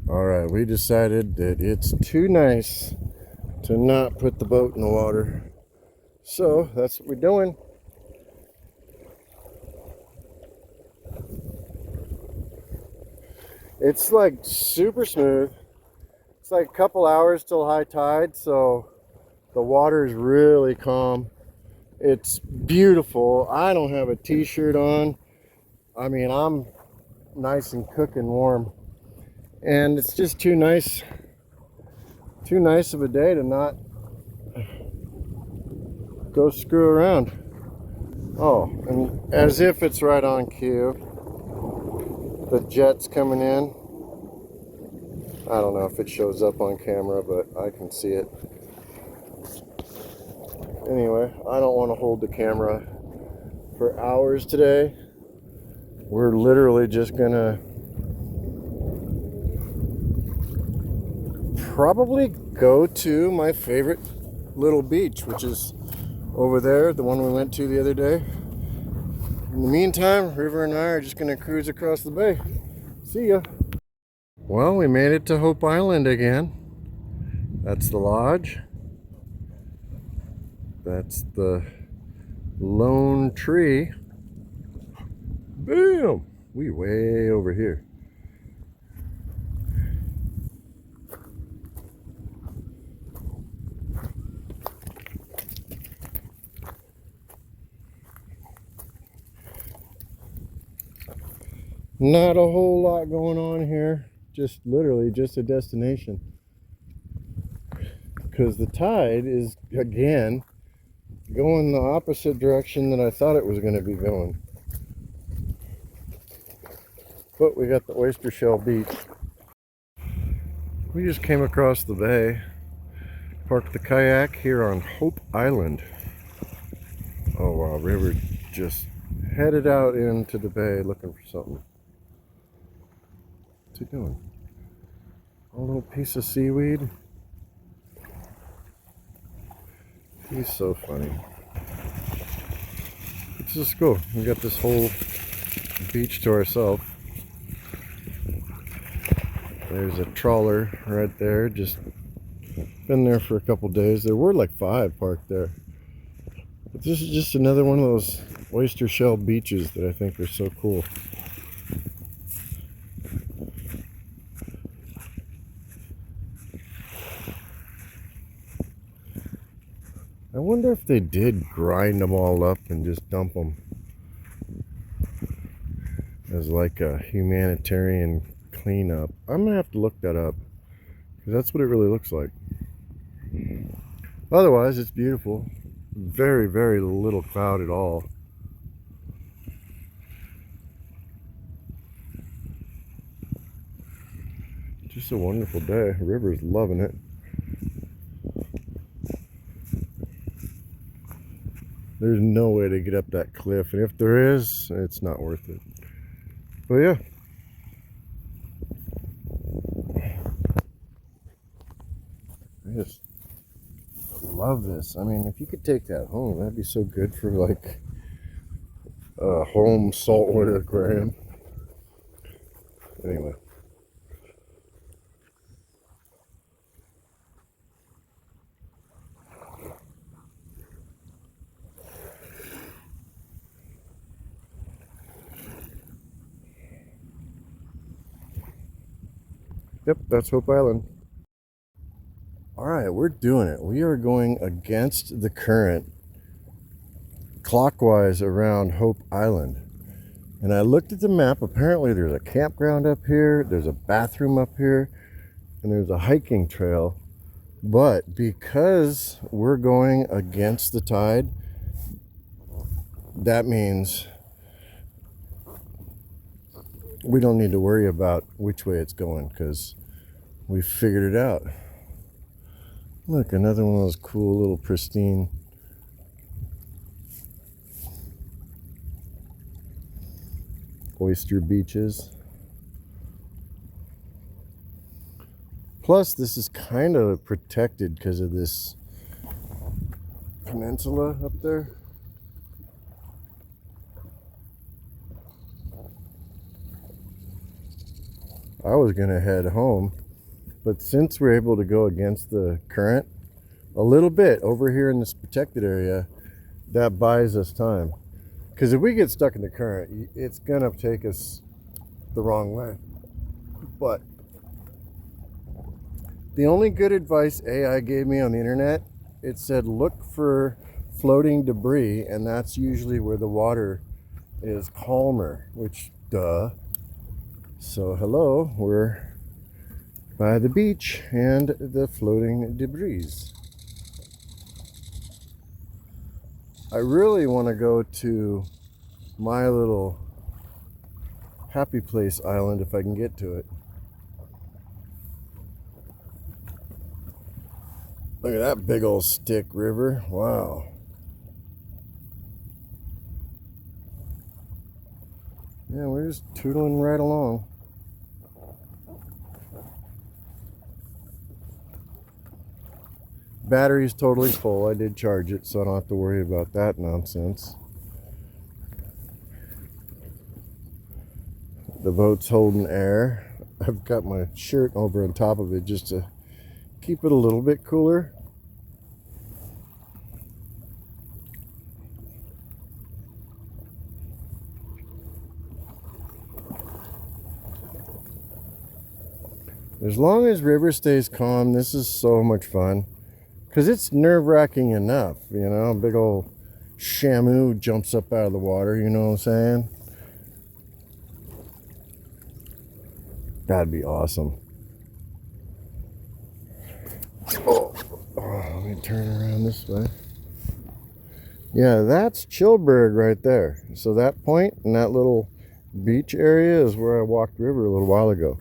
Alright, we decided that it's too nice to not put the boat in the water. So that's what we're doing. It's like super smooth. It's like a couple hours till high tide, so the water is really calm. It's beautiful. I don't have a t-shirt on. I mean, I'm nice and cooking warm. And it's just too nice of a day to not go screw around. Oh, and as if it's right on cue, the jet's coming in. I don't know if it shows up on camera, but I can see it. Anyway, I don't want to hold the camera for hours today. We're literally just gonna probably go to my favorite little beach, which is over there, the one we went to the other day. In the meantime, River and I are just gonna cruise across the bay. See ya. Well, we made it to Hope Island again. That's the lodge. That's the lone tree. Bam! We way over here. Not a whole lot going on here. Just literally just a destination. Because the tide is, again, going the opposite direction that I thought it was going to be going. But we got the oyster shell beach. We just came across the bay, parked the kayak here on Hope Island. Oh wow, River just headed out into the bay looking for something. What's he doing? A little piece of seaweed. He's so funny. It's just cool. We got this whole beach to ourselves. There's a trawler right there. Just been there for a couple days. There were like 5 parked there. But this is just another one of those oyster shell beaches that I think are so cool. I wonder if they did grind them all up and just dump them as like a humanitarian cleanup. I'm gonna have to look that up because that's what it really looks like. Otherwise, it's beautiful. Very, very little cloud at all. Just a wonderful day. The river's loving it. There's no way to get up that cliff, and if there is, it's not worth it. But yeah. I just love this. I mean, if you could take that home, that'd be so good for like a home saltwater aquarium. Anyway. Yep, that's Hope Island. Alright, we're doing it. We are going against the current, clockwise around Hope Island. And I looked at the map. Apparently there's a campground up here, there's a bathroom up here, and there's a hiking trail. But because we're going against the tide, that means we don't need to worry about which way it's going because we figured it out. Look, another one of those cool little pristine oyster beaches. Plus, this is kind of protected because of this peninsula up there. I was gonna head home, but since we're able to go against the current a little bit over here in this protected area, that buys us time. Because if we get stuck in the current, it's gonna take us the wrong way. But the only good advice AI gave me on the internet, it said look for floating debris, and that's usually where the water is calmer, which duh. So hello, we're by the beach and the floating debris. I really want to go to my little happy place island if I can get to it. Look at that big old stick, river. Wow. Yeah, we're just tootling right along. Battery's totally full. I did charge it, so I don't have to worry about that nonsense. The boat's holding air. I've got my shirt over on top of it just to keep it a little bit cooler. As long as river stays calm, this is so much fun. Because it's nerve-wracking enough, you know, a big old shamu jumps up out of the water, you know what I'm saying? That'd be awesome. Oh, let me turn around this way. Yeah, that's Chilberg right there. So that point and that little beach area is where I walked river a little while ago.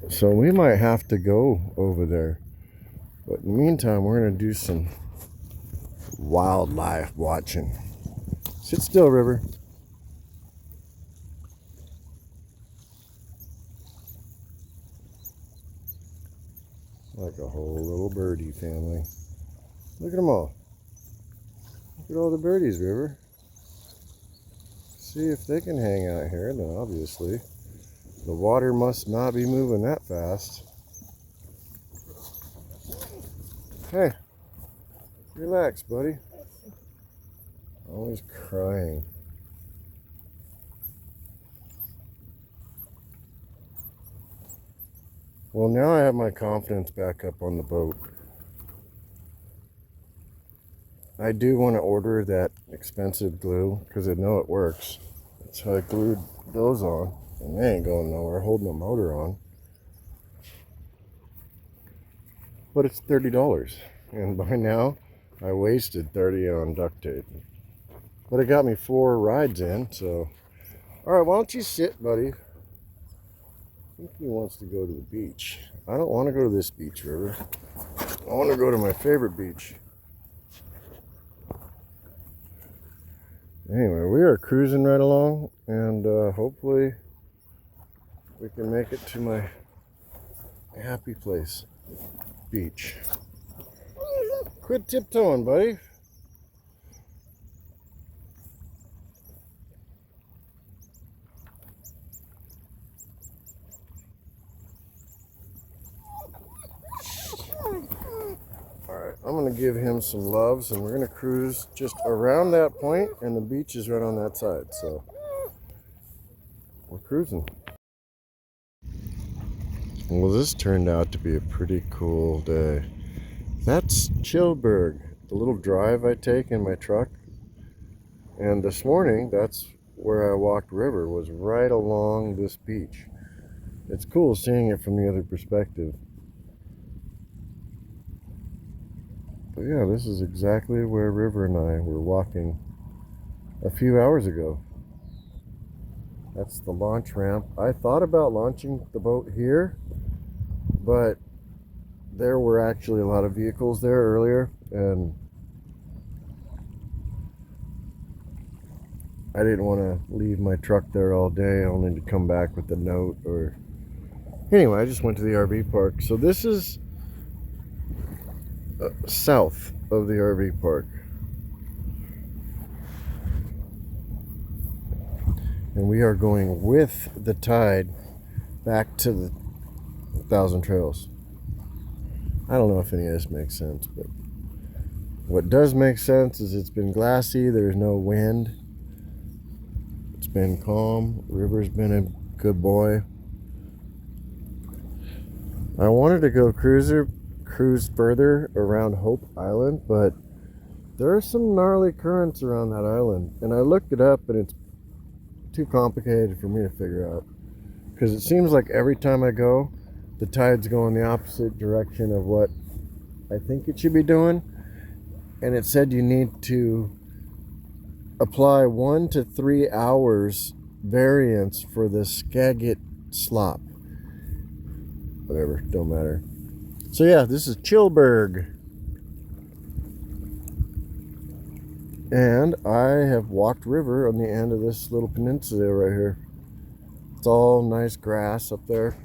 So we might have to go over there. But in the meantime, we're going to do some wildlife watching. Sit still, river. Like a whole little birdie family. Look at them all. Look at all the birdies, river. See if they can hang out here. Then obviously, the water must not be moving that fast. Hey, relax, buddy. Always crying. Well, now I have my confidence back up on the boat. I do want to order that expensive glue because I know it works. So I glued those on, and they ain't going nowhere, holding the motor on. But it's $30, and by now I wasted $30 on duct tape. But it got me 4 rides in, so all right, why don't you sit, buddy? I think he wants to go to the beach. I don't want to go to this beach, river. I want to go to my favorite beach. Anyway, we are cruising right along, and hopefully we can make it to my happy place. Beach. Quit tiptoeing, buddy. Alright, I'm going to give him some loves, and we're going to cruise just around that point, and the beach is right on that side, so we're cruising. Well, this turned out to be a pretty cool day. That's Chilberg, the little drive I take in my truck. And this morning, that's where I walked river, was right along this beach. It's cool seeing it from the other perspective. But yeah, this is exactly where River and I were walking a few hours ago. That's the launch ramp. I thought about launching the boat here, but there were actually a lot of vehicles there earlier, and I didn't want to leave my truck there all day only to come back with a note. Or anyway, I just went to the RV park. So this is south of the RV park, and we are going with the tide back to the Thousand Trails. I don't know if any of this makes sense, but what does make sense is it's been glassy, there's no wind, it's been calm, river's been a good boy. I wanted to go cruise further around Hope Island, but there are some gnarly currents around that island, and I looked it up and it's too complicated for me to figure out, because it seems like every time I go, the tides go in the opposite direction of what I think it should be doing. And it said you need to apply 1 to 3 hours variance for the Skagit slop. Whatever, don't matter. So yeah, this is Chilberg. And I have walked river on the end of this little peninsula right here. It's all nice grass up there.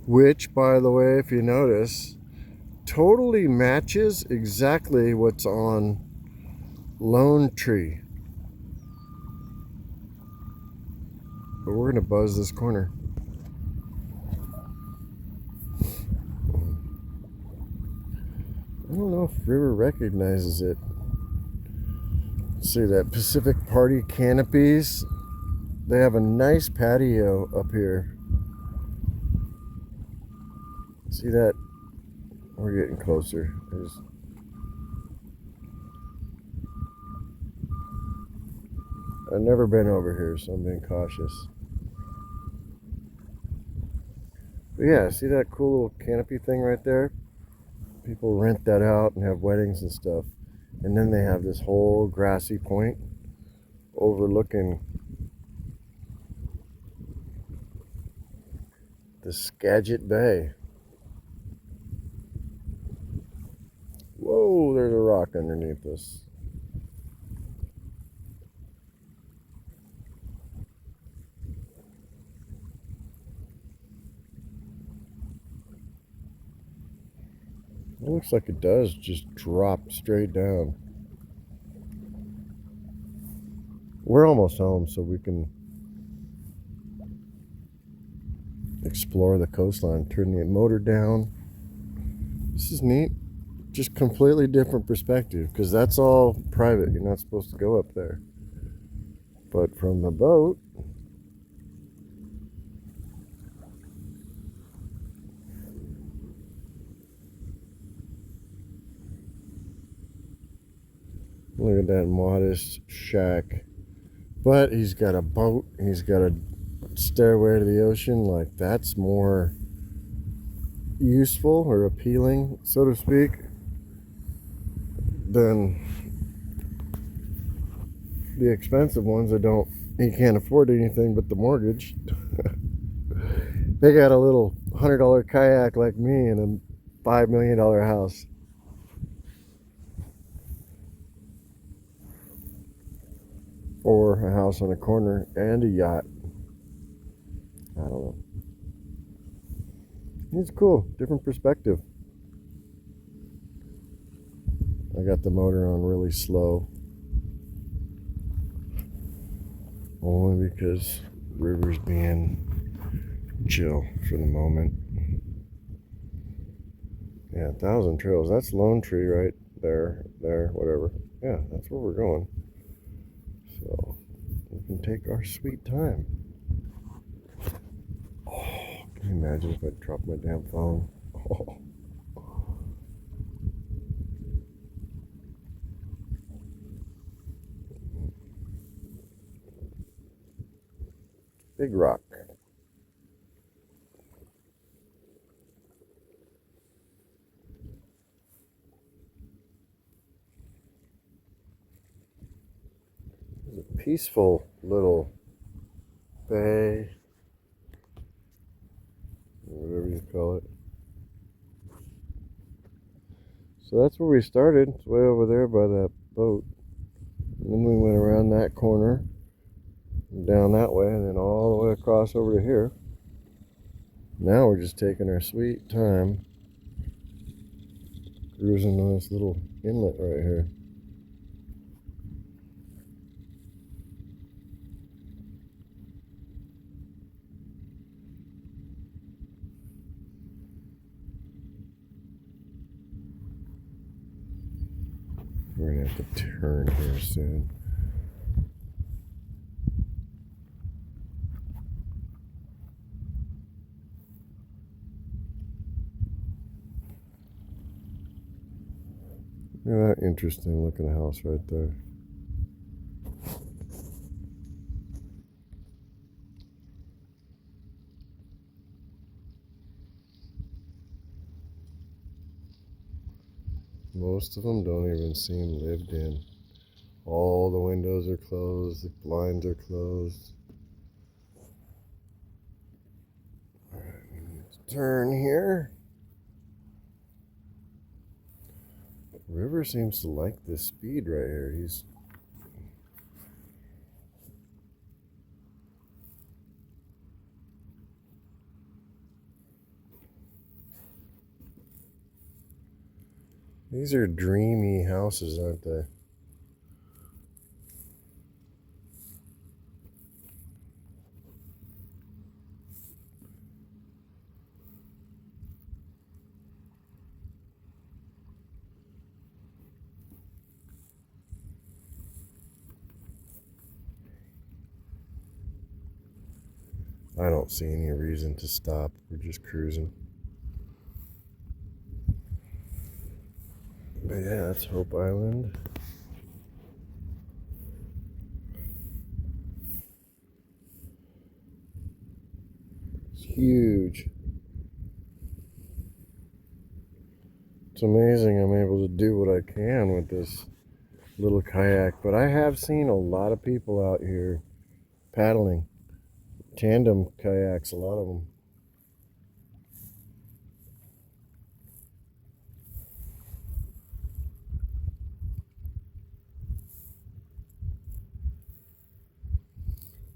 Which, by the way, if you notice, totally matches exactly what's on Lone Tree. But we're gonna buzz this corner. I don't know if River recognizes it. See that Pacific Party canopies? They have a nice patio up here. See that? We're getting closer. I've never been over here, so I'm being cautious. But yeah, see that cool little canopy thing right there? People rent that out and have weddings and stuff. And then they have this whole grassy point overlooking the Skagit Bay. Whoa, there's a rock underneath us. It looks like it does just drop straight down. We're almost home, so we can explore the coastline. Turn the motor down. This is neat. Just completely different perspective, because that's all private. You're not supposed to go up there. But from the boat, look at that modest shack. But he's got a boat, he's got a stairway to the ocean. Like, that's more useful or appealing, so to speak, than the expensive ones that he can't afford anything but the mortgage. They got a little $100 kayak like me and a $5 million house. Or a house on a corner and a yacht. I don't know. It's cool, different perspective. I got the motor on really slow. Only because River's being chill for the moment. Yeah, Thousand Trails. That's Lone Tree right there, whatever. Yeah, that's where we're going. So we can take our sweet time. Oh, can you imagine if I dropped my damn phone? Oh. Big rock. It's a peaceful little bay, whatever you call it. So that's where we started. It's way over there by that boat. And then we went around that corner, down that way, and then all the way across over to here. Now we're just taking our sweet time cruising on this little inlet right here. We're gonna have to turn here soon. Look at that interesting looking house right there. Most of them don't even seem lived in. All the windows are closed, the blinds are closed. Alright, we need to turn here. River seems to like this speed right here. These are dreamy houses, aren't they? I don't see any reason to stop. We're just cruising. But yeah, that's Hope Island. It's huge. It's amazing I'm able to do what I can with this little kayak. But I have seen a lot of people out here paddling. Tandem kayaks, a lot of them.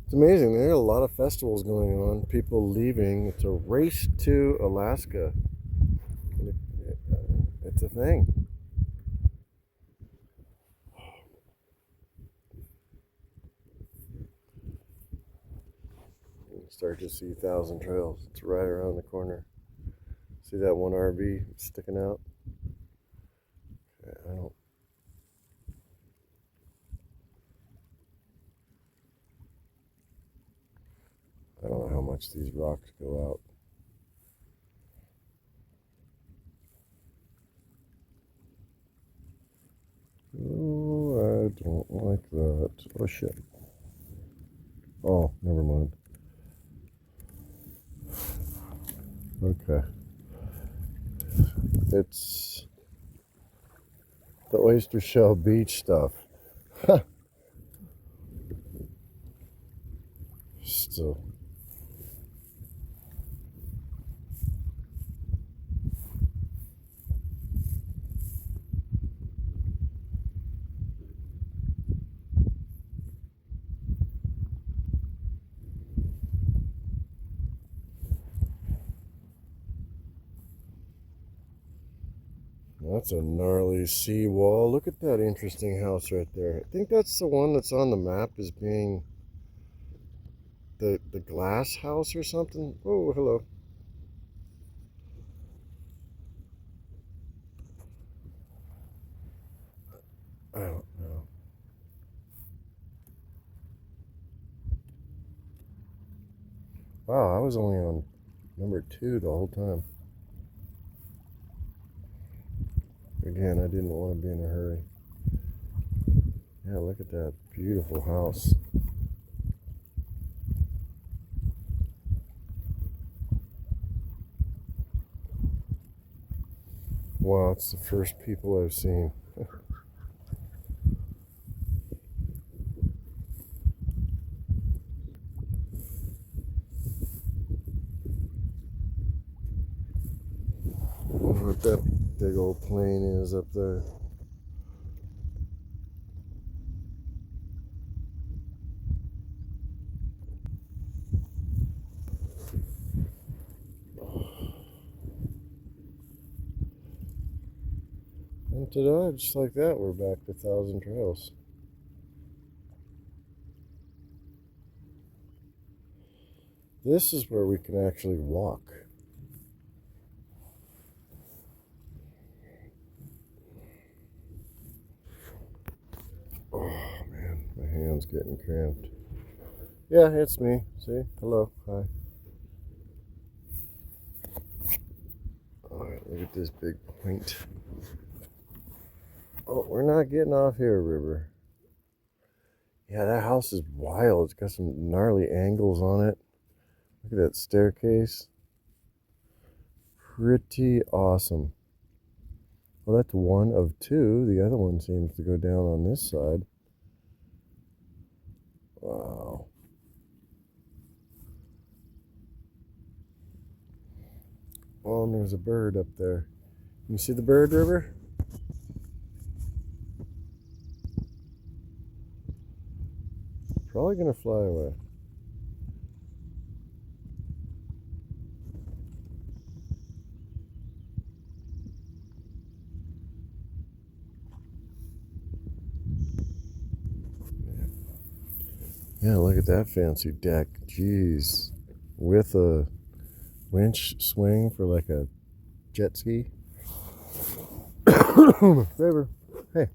It's amazing. There are a lot of festivals going on. People leaving. It's a race to Alaska. It's a thing. You start to see Thousand Trails. It's right around the corner. See that one RV sticking out? Okay, I don't know how much these rocks go out. Oh, I don't like that. Oh shit. Oh, never mind. Okay. It's the oyster shell beach stuff. Still. That's a gnarly seawall. Look at that interesting house right there. I think that's the one that's on the map as being the glass house or something. Oh, hello. I don't know. Wow, I was only on number 2 the whole time. Again, I didn't want to be in a hurry. Yeah, look at that beautiful house. Wow, it's the first people I've seen. I wonder what that big old plane is up there. And ta-da, just like that, we're back to Thousand Trails. This is where we can actually walk. Oh man, my hand's getting cramped. Yeah, it's me. See? Hello. Hi. Alright, look at this big point. Oh, we're not getting off here, River. Yeah, that house is wild. It's got some gnarly angles on it. Look at that staircase. Pretty awesome. Well, that's one of two. The other one seems to go down on this side. Wow. Oh, and there's a bird up there. You see the bird, River? Probably gonna fly away. Yeah, look at that fancy deck. Jeez. With a winch swing for like a jet ski. River. Hey.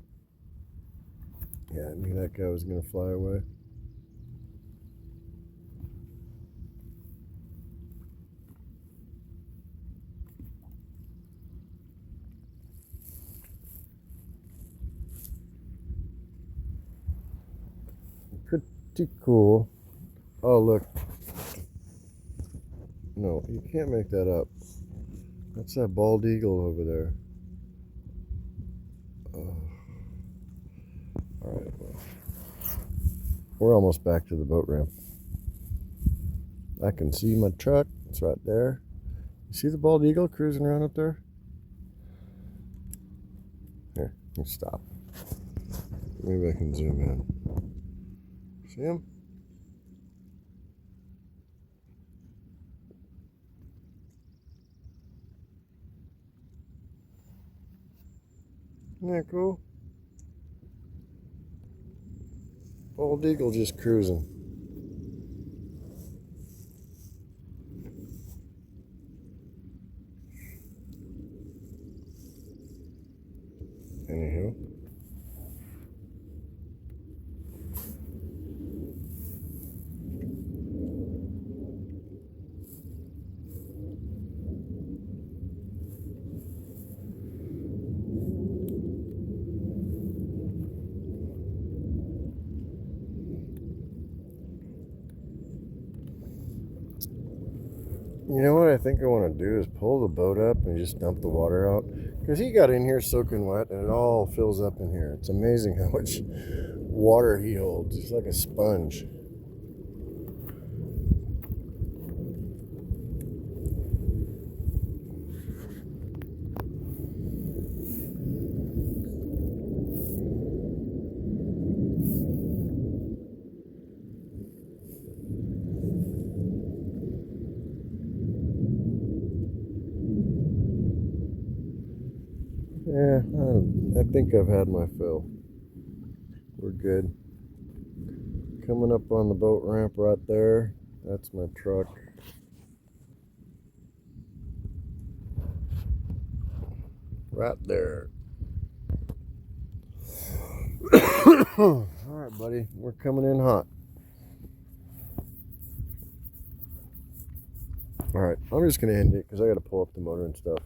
Yeah, I knew that guy was gonna fly away. Pretty cool. Oh, look. No, you can't make that up. That's that bald eagle over there. Oh. All right, well, we're almost back to the boat ramp. I can see my truck. It's right there. You see the bald eagle cruising around up there? Here, let me stop. Maybe I can zoom in. See him? Isn't that cool? Bald eagle just cruising. Anywho. You know what I think I want to do is pull the boat up and just dump the water out. Because he got in here soaking wet and it all fills up in here. It's amazing how much water he holds. He's like a sponge. Yeah, I think I've had my fill. We're good. Coming up on the boat ramp right there. That's my truck. Right there. All right, buddy. We're coming in hot. All right, I'm just going to end it because I got to pull up the motor and stuff.